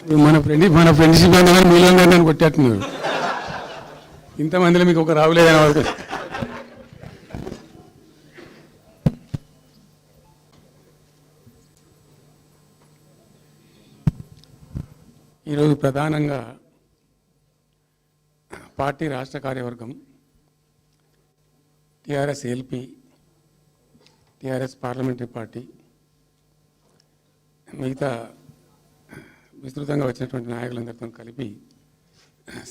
మన ఫ్రెండ్షిప్ అందరూ మీలో నన్ను కొట్టేస్తున్నారు. ఇంతమందిలో మీకు ఒక రావులేదని వాళ్ళకి. ఈరోజు ప్రధానంగా పార్టీ రాష్ట్ర కార్యవర్గం, TRS LP, TRS parliamentary party, మిగతా విస్తృతంగా వచ్చినటువంటి నాయకులందరితో కలిపి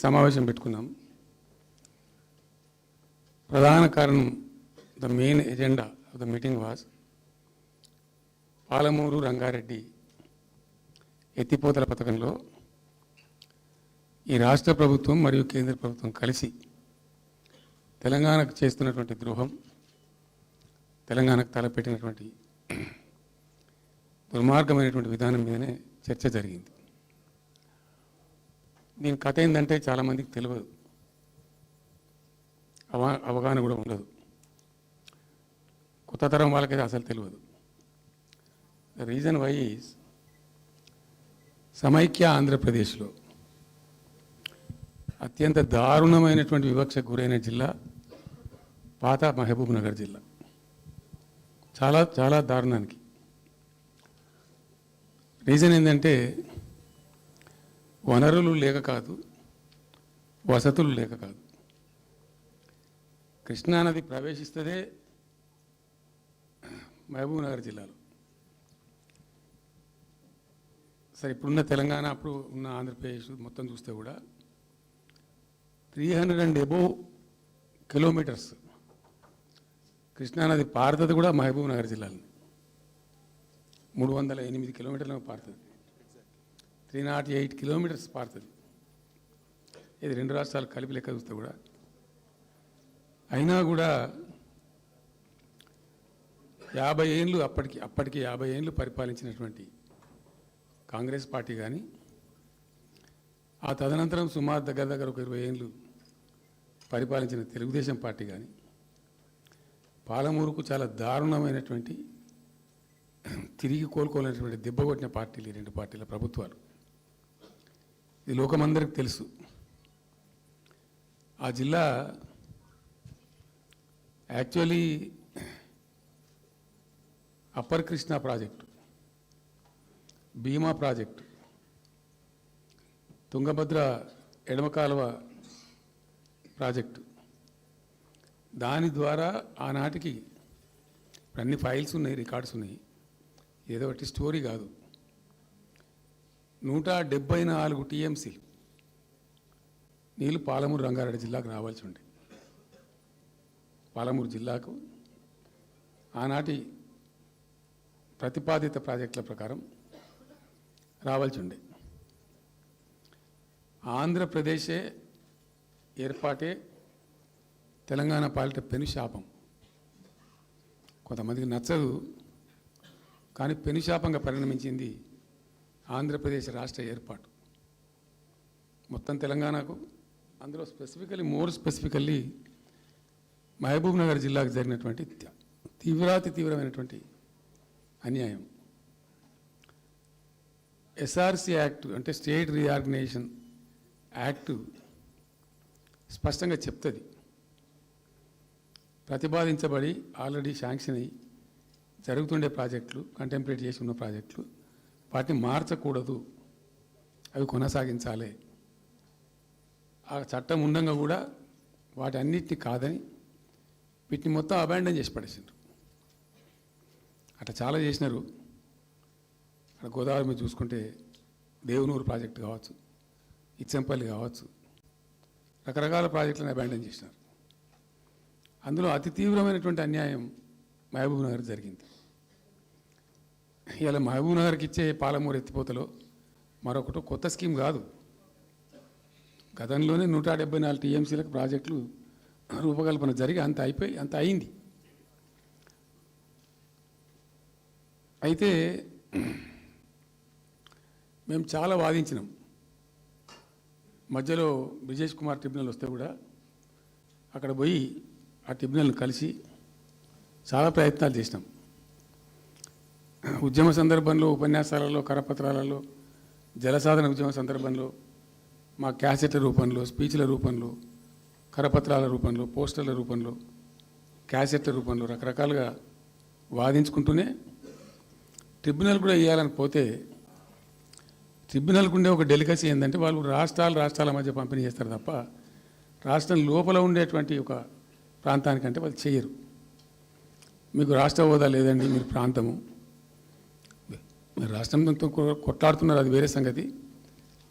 సమావేశం పెట్టుకున్నాం. ప్రధాన కారణం, the main agenda of the meeting was Palamuru Rangareddy ఎత్తిపోతల పథకంలో ఈ రాష్ట్ర ప్రభుత్వం మరియు కేంద్ర ప్రభుత్వం కలిసి తెలంగాణకు చేస్తున్నటువంటి ద్రోహం, తెలంగాణకు తలపెట్టినటువంటి దుర్మార్గమైనటువంటి విధానం మీదనే చర్చ జరిగింది. దీని కథ ఏంటంటే చాలామందికి తెలియదు, అవగాహన కూడా ఉండదు. కొత్త తరం వాళ్ళకైతే అసలు తెలియదు. ద రీజన్ వై ఈజ్ సమైక్య ఆంధ్రప్రదేశ్లో అత్యంత దారుణమైనటువంటి వివక్షకు గురైన జిల్లా పాత మహబూబ్ నగర్ జిల్లా. చాలా చాలా దారుణానికి. రీజన్ ఏంటంటే వనరులు లేక కాదు, వసతులు లేక కాదు. కృష్ణానది ప్రవేశిస్తుందే మహబూబ్ నగర్ జిల్లాలో. సరే, ఇప్పుడున్న తెలంగాణ, అప్పుడు ఉన్న ఆంధ్రప్రదేశ్ మొత్తం చూస్తే కూడా 300 and above కిలోమీటర్స్ కృష్ణానది పారుతుంది కూడా మహబూబ్ నగర్ జిల్లాలో. 308 కిలోమీటర్లు పారుతుంది, 308 కిలోమీటర్స్ పారుతుంది. ఇది రెండు రాష్ట్రాలు కలిపి లెక్క చూస్తే కూడా. అయినా కూడా 50 ఏళ్ళు అప్పటికి 50 ఏళ్ళు పరిపాలించినటువంటి కాంగ్రెస్ పార్టీ కానీ, ఆ తదనంతరం సుమారు దగ్గర ఒక 20 ఏళ్ళు పరిపాలించిన తెలుగుదేశం పార్టీ కానీ, పాలమూరుకు చాలా దారుణమైనటువంటి తిరిగి కోలుకోలేనటువంటి దెబ్బ కొట్టిన పార్టీలు ఈ రెండు పార్టీల ప్రభుత్వాలు. ఇది లోకమందరికి తెలుసు. ఆ జిల్లా యాక్చువల్లీ అప్పర్ కృష్ణా ప్రాజెక్టు, భీమా ప్రాజెక్టు, తుంగభద్ర ఎడమ కాలువ ప్రాజెక్టు, దాని ద్వారా ఆనాటికి అన్ని ఫైల్స్ ఉన్నాయి, రికార్డ్స్ ఉన్నాయి. ఏదో ఒకటి స్టోరీ కాదు. 174 టీఎంసీ నీళ్ళు పాలమూరు రంగారెడ్డి జిల్లాకు రావాల్సి ఉండే. పాలమూరు జిల్లాకు ఆనాటి ప్రతిపాదిత ప్రాజెక్టుల ప్రకారం రావాల్సి ఉండే. ఆంధ్రప్రదేశే ఏర్పాటే తెలంగాణ పాలిట పెనుశాపం. కొంతమందికి నచ్చదు, కానీ పెనుశాపంగా పరిణమించింది ఆంధ్రప్రదేశ్ రాష్ట్ర ఏర్పాటు. మొత్తం తెలంగాణకు, అందులో మోర్ స్పెసిఫికల్లీ మహబూబ్ నగర్ జిల్లాకు జరిగినటువంటి తీవ్రమైనటువంటి అన్యాయం. ఎస్ఆర్సి యాక్ట్ అంటే స్టేట్ రీఆర్గనైజేషన్ యాక్టు స్పష్టంగా చెప్తుంది, ప్రతిపాదించబడి ఆల్రెడీ శాంక్షన్ అయ్యి జరుగుతుండే ప్రాజెక్టులు, కంటెంప్లేట్ చేసి ఉన్న ప్రాజెక్టులు, వాటిని మార్చకూడదు, అవి కొనసాగించాలి. ఆ చట్టం ఉండగా కూడా వాటి అన్నిటిని కాదని వీటిని మొత్తం అబాండన్ చేసి పడేసిండ్రు. అట్లా చాలా చేసినారు. అక్కడ గోదావరి మీద చూసుకుంటే దేవునూరు ప్రాజెక్టు కావచ్చు, ఇచ్చంపల్లి కావచ్చు, రకరకాల ప్రాజెక్టులను అబాండన్ చేసినారు. అందులో అతి తీవ్రమైనటువంటి అన్యాయం మహబూబ్ నగర్ జరిగింది. ఇలా మహబూబ్ నగర్కి ఇచ్చే పాలమూరు ఎత్తిపోతలో మరొకటి కొత్త స్కీమ్ కాదు. గతంలోనే 174 టీఎంసీలకు ప్రాజెక్టులు రూపకల్పన జరిగి అంత అయింది. అయితే మేము చాలా వాదించినాం. మధ్యలో బ్రిజేష్ కుమార్ ట్రిబ్యునల్ వస్తే కూడా అక్కడ పోయి ఆ ట్రిబ్యునల్ని కలిసి చాలా ప్రయత్నాలు చేసినాం. ఉద్యమ సందర్భంలో ఉపన్యాసాలలో, కరపత్రాలలో జలసాధన ఉద్యమం సందర్భంలో మా క్యాసెట్ల రూపంలో, స్పీచ్ల రూపంలో, కరపత్రాల రూపంలో, పోస్టర్ల రూపంలో, క్యాసెట్ల రూపంలో రకరకాలుగా వాదించుకుంటూనే ట్రిబ్యునల్ కూడా వేయాలని పోతే ట్రిబ్యునల్కు ఉండే ఒక డెలికసీ ఏంటంటే వాళ్ళు రాష్ట్రాల మధ్య పంపిణీ చేస్తారు తప్ప రాష్ట్రం లోపల ఉండేటువంటి ఒక ప్రాంతానికంటే వాళ్ళు చేయరు. మీకు రాష్ట్ర హోదా లేదండి, మీరు ప్రాంతము, మీరు రాష్ట్రంతో కొట్లాడుతున్నారు, అది వేరే సంగతి,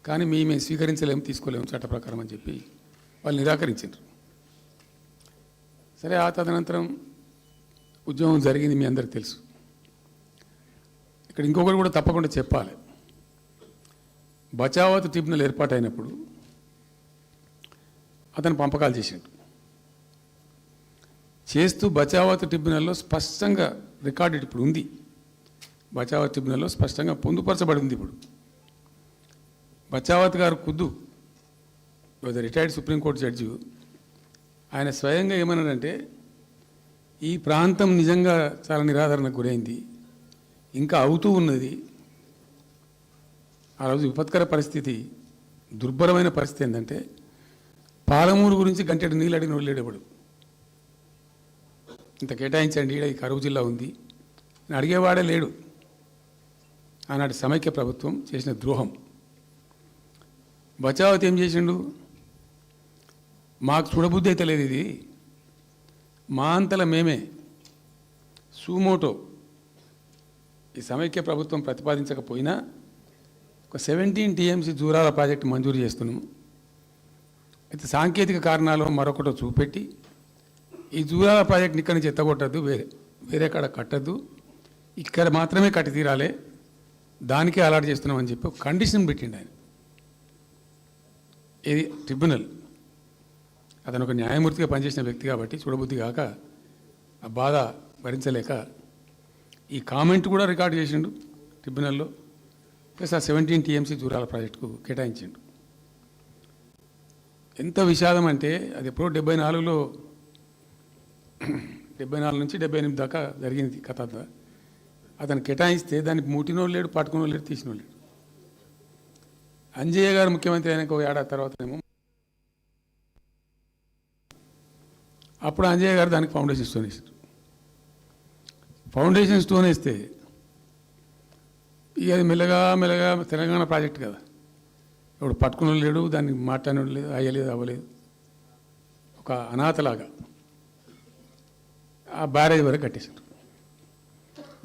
కానీ మేము స్వీకరించలేము, తీసుకోలేము చట్ట ప్రకారం అని చెప్పి వాళ్ళు నిరాకరించారు. సరే, ఆ తదనంతరం ఉద్యమం జరిగింది, మీ అందరికి తెలుసు. ఇక్కడ ఇంకొకరు కూడా తప్పకుండా చెప్పాలి. బచావత్ ట్రిబ్యునల్ ఏర్పాటైనప్పుడు అతను పంపకాలు చేస్తూ బచావత్ ట్రిబ్యునల్లో స్పష్టంగా రికార్డెడ్ ఇప్పుడు ఉంది. బచావత్ ట్రిబ్యునల్లో స్పష్టంగా పొందుపరచబడి ఉంది. ఇప్పుడు బచావత్ గారు ఖుద్దు రిటైర్డ్ సుప్రీంకోర్టు జడ్జి, ఆయన స్వయంగా ఏమన్నాడంటే ఈ ప్రాంతం నిజంగా చాలా నిరాదరణకు గురైంది, ఇంకా అవుతూ ఉన్నది. ఆ రోజు విపత్కర పరిస్థితి, దుర్భరమైన పరిస్థితి ఏంటంటే పాలమూరు గురించి గంటెడు నీళ్ళు అడిగిన వాళ్ళు లేడేవాడు. ఇంత కేటాయించండి, ఈ కరువు జిల్లా ఉంది అని అడిగేవాడే లేడు. ఆనాటి సమైక్య ప్రభుత్వం చేసిన ద్రోహం. బచావత్ ఏం చేసిండు, మాకు చూడబుద్ధి అయితే లేదు, ఇది మా అంతల మేమే సూమోటో ఈ సమైక్య ప్రభుత్వం ప్రతిపాదించకపోయినా ఒక 17 TMC జూరాల ప్రాజెక్టు మంజూరు చేస్తున్నాము. అయితే సాంకేతిక కారణాలు మరొకటో చూపెట్టి ఈ జూరాల ప్రాజెక్టుని ఇక్కడి నుంచి ఎత్తగొట్టద్దు, వేరే కాడ కట్టద్దు, ఇక్కడ మాత్రమే కట్టి తీరాలి, దానికే అలాట్ చేస్తున్నామని చెప్పి ఒక కండిషన్ పెట్టిండు ఆయన. ఇది ట్రిబ్యునల్. అతను ఒక న్యాయమూర్తిగా పనిచేసిన వ్యక్తి కాబట్టి చూడబుద్ధి కాక ఆ బాధ భరించలేక ఈ కామెంట్ కూడా రికార్డు చేసిండు ట్రిబ్యునల్లో. ప్లస్ ఆ 17 TMC జూరాల ప్రాజెక్టుకు కేటాయించిండు. ఎంత విషాదం అంటే అది ఎప్పుడో 74లో 74 నుంచి 78 దాకా జరిగింది కథ. అతను కేటాయిస్తే దానికి మూటినోళ్ళు లేడు, పట్టుకునోళ్ళు లేడు, తీసినోళ్ళు లేడు. అంజయ్య గారు ముఖ్యమంత్రి అయినాక ఒక ఏడాది తర్వాతనేమో అప్పుడు అంజయ్య గారు దానికి ఫౌండేషన్ స్టోన్ వేసారు. ఫౌండేషన్ స్టోన్ వేస్తే ఇక అది మెల్లగా తెలంగాణ ప్రాజెక్ట్ కదా, ఇప్పుడు పట్టుకుని లేడు, దాన్ని మాట్లాడినోడు లేదు, అయ్యలేదు, అవ్వలేదు, ఒక అనాథలాగా ఆ బ్యారేజ్ వరకు కట్టేశారు.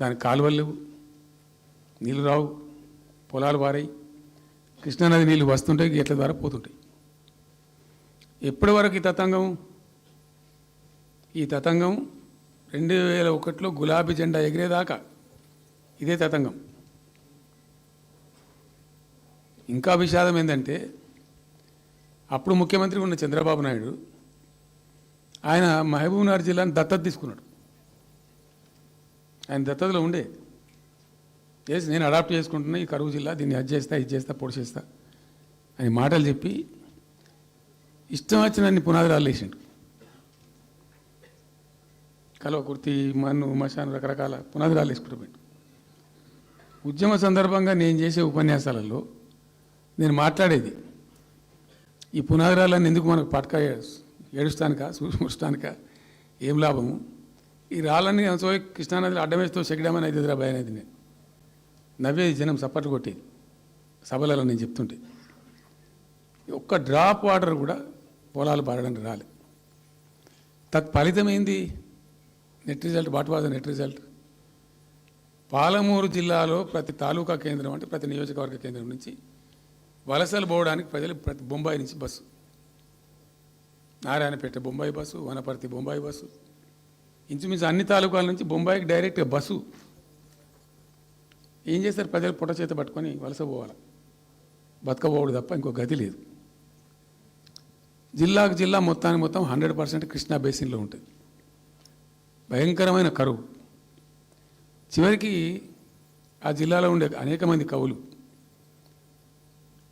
దానికి కాలువలు లేవు, నీళ్ళు రావు, పొలాలు పారాయి, కృష్ణానది నీళ్ళు వస్తుంటాయి, గేట్ల ద్వారా పోతుంటాయి. ఎప్పటి వరకు ఈ తతంగం 2001లో గులాబీ జెండా ఎగిరేదాకా ఇదే తతంగం. ఇంకా విషాదం ఏంటంటే అప్పుడు ముఖ్యమంత్రి ఉన్న చంద్రబాబు నాయుడు ఆయన మహబూబ్నగర్ జిల్లాను దత్తత తీసుకున్నాడు. ఆయన దత్తతలో ఉండే నేను అడాప్ట్ చేసుకుంటున్నా ఈ కరువు జిల్లా, దీన్ని అది చేస్తా, ఇది చేస్తా, పొడి చేస్తా అని మాటలు చెప్పి ఇష్టం వచ్చినన్ని పునాదురాలు వేసిండు. కల్వకుర్తి, మన్ను, మశాను, రకరకాల పునాదురాలు వేసుకుంటూ పోయిండు. ఉద్యమ సందర్భంగా నేను చేసే ఉపన్యాసాలలో నేను మాట్లాడేది ఈ పునాదురాలన్నీ ఎందుకు మనకు పట్క ఏడుస్తానిక, చూస్తానిక, ఏం లాభము, ఈ రాళ్ళని కృష్ణానదిలో అడ్డమేస్తూ చెక్కడమని అయితే భయం అనేది నేను నవ్వేది, జనం సప్పట్లు కొట్టేది సభలలో నేను చెప్తుంటే. ఒక్క డ్రాప్ వాటర్ కూడా పొలాలు పారడానికి రాలే. తత్ఫలితమైంది net result. What was the net result? Palamuru జిల్లాలో ప్రతి తాలూకా కేంద్రం అంటే ప్రతి నియోజకవర్గ కేంద్రం నుంచి వలసలు పోవడానికి ప్రజలు ప్రతి బొంబాయి నుంచి bus, Narayanpet Bombay bus, Wanaparthy Bombay bus, ఇంచుమించు అన్ని తాలూకాల నుంచి బొంబాయికి డైరెక్ట్గా బస్సు. ఏం చేస్తారు, ప్రజలు పొట్ట చేత పట్టుకొని వలస పోవాలి, బతకపోవడం తప్ప ఇంకో గతి లేదు. జిల్లాకు జిల్లా మొత్తానికి మొత్తం 100% కృష్ణా బేసిన్లో ఉంటుంది. భయంకరమైన కరువు. చివరికి ఆ జిల్లాలో ఉండే అనేక మంది కవులు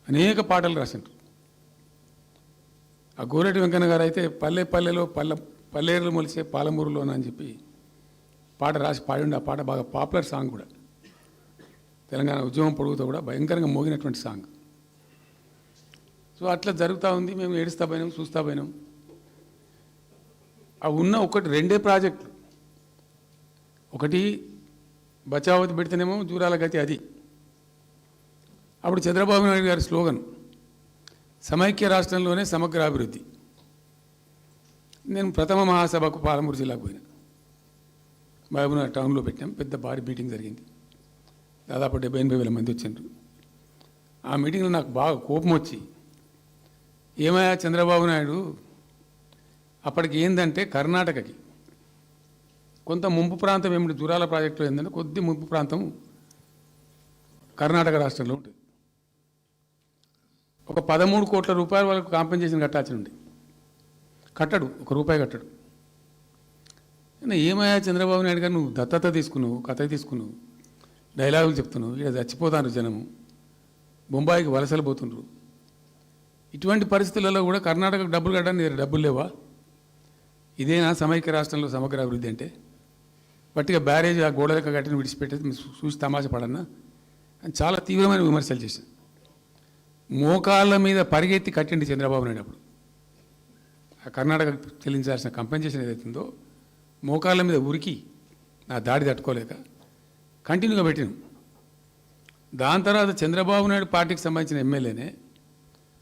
అనేక పాటలు రాసిండ్రు. ఆ గోరెటి వెంకన్న గారు అయితే పల్లెలో పల్లేరులు మొలిసే పాలమూరులోన అని చెప్పి పాట రాసి పాడిండు. ఆ పాట బాగా పాపులర్ సాంగ్ కూడా. తెలంగాణ ఉద్యమం పొడుగుతో కూడా భయంకరంగా మోగినటువంటి సాంగ్. సో అట్లా జరుగుతూ ఉంది. మేము ఏడుస్తా పోయినాం, చూస్తా పోయినాం. ఆ ఉన్న ఒకటి రెండే ప్రాజెక్టులు, ఒకటి బచావతి పెడితేనేమో జూరాల గతి అది. అప్పుడు చంద్రబాబు నాయుడు గారి స్లోగన్ సమైక్య రాష్ట్రంలోనే సమగ్ర అభివృద్ధి. నేను ప్రథమ మహాసభకు పాలమూరు జిల్లాకు పోయినా, మహబూబ్నగర్ టౌన్లో పెట్టాం. పెద్ద భారీ మీటింగ్ జరిగింది, దాదాపు 70-80 మంది వచ్చారు. ఆ మీటింగ్లో నాకు బాగా కోపం వచ్చి, ఏమయ్యా చంద్రబాబు నాయుడు, అప్పటికి ఏంటంటే కర్ణాటకకి కొంత ముంపు ప్రాంతం ఏమిటి, జూరాల ప్రాజెక్టులో ఏంటంటే కొద్ది ముంపు ప్రాంతం కర్ణాటక రాష్ట్రంలో ఉంటుంది. ఒక 13 కోట్ల రూపాయల వరకు కాంపెన్సేషన్ కట్టాల్సి ఉండి కట్టడు, ₹1 కట్టడు. ఏమయ్యా చంద్రబాబు నాయుడు గారు, నువ్వు దత్తత తీసుకున్నావు, కథ తీసుకున్నావు, డైలాగులు చెప్తున్నావు, ఇక్కడ చచ్చిపోతాను జనము, బొంబాయికి వలసలు పోతుండ్రు. ఇటువంటి పరిస్థితులలో కూడా కర్ణాటకకు డబ్బులు కట్టడానికి డబ్బులు లేవా? ఇదేనా సమైక్య రాష్ట్రంలో సమగ్ర అభివృద్ధి అంటే? పట్టిగా బ్యారేజ్ ఆ గోడలక కట్టిన విడిచిపెట్టేది చూసి తమాషా పడన్నా అని చాలా తీవ్రమైన విమర్శలు చేశాను. మోకాళ్ళ మీద పరిగెత్తి కట్టిండి చంద్రబాబు నాయుడు. అప్పుడు ఆ కర్ణాటక చెల్లించాల్సిన కంపెన్సేషన్ ఏదైతుందో మోకాళ్ళ మీద ఉరికి నా దాడి తట్టుకోలేక కంటిన్యూగా పెట్టినాం. దాని తర్వాత చంద్రబాబు నాయుడు పార్టీకి సంబంధించిన ఎమ్మెల్యేనే